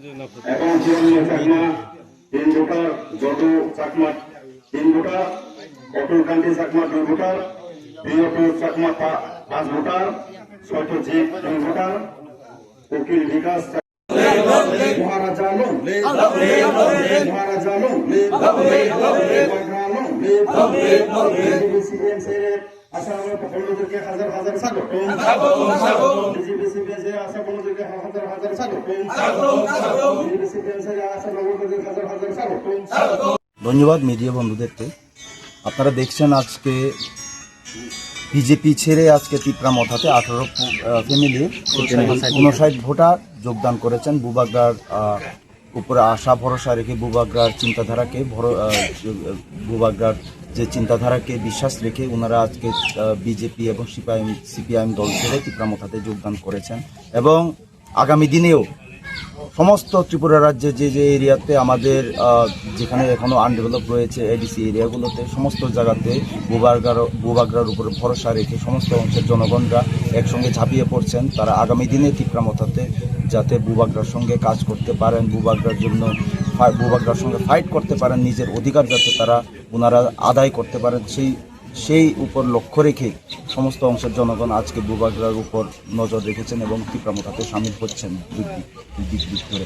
এবং Chiranjib Chakma 3 voter, Jadu Chakma 3 voter, Atul Kanti Chakma 2 voter, Priyatu Chakma 5 voter, Satyajit 2 voter, উকিল বিকাশ মহারাজা loan মহারাজা loan আশা বন্ধুদেরকে হাজার হাজার স্বাগত, আশা বন্ধুদেরকে হাজার হাজার স্বাগত, আশা বন্ধুদেরকে হাজার হাজার স্বাগত। ধন্যবাদ মিডিয়া বন্ধুদেরকে। আপনারা দেখছেন আজকে বিজেপি ছেড়ে আজকে তিপ্রা মথাতে 18 ফ্যামিলি 59 ভোটার যোগদান করেছেন। বুবাগ্রার উপরে আশা ভরসা রেখে বুবাগ্রার চিন্তাধারাকে বুবাগ্রার যে চিন্তাধারাকে বিশ্বাস রেখে ওনারা আজকে বিজেপি এবং সিপিআইএম দল ছেড়ে তিপ্রা মথাতে যোগদান করেছেন এবং আগামী দিনেও সমস্ত ত্রিপুরা রাজ্যে যে যে এরিয়াতে আমাদের যেখানে এখনও আনডেভেলপ রয়েছে এডিসি এরিয়াগুলোতে সমস্ত জায়গাতে বুবাগ্রার উপরে ভরসা রেখে সমস্ত অংশের জনগণরা একসঙ্গে ঝাঁপিয়ে পড়ছেন। তারা আগামী দিনে তিপ্রা মথাতে যাতে বুবাগ্রার সঙ্গে কাজ করতে পারেন, বুবাগ্রার সঙ্গে ফাইট করতে পারেন, নিজের অধিকার যাতে ওনারা আদায় করতে পারেন সেই উপর লক্ষ্য রেখে সমস্ত অংশের জনগণ আজকে বুবাগ্রার উপর নজর রেখেছেন এবং তিপ্রা মথাতে সামিল হচ্ছেন দিক করে।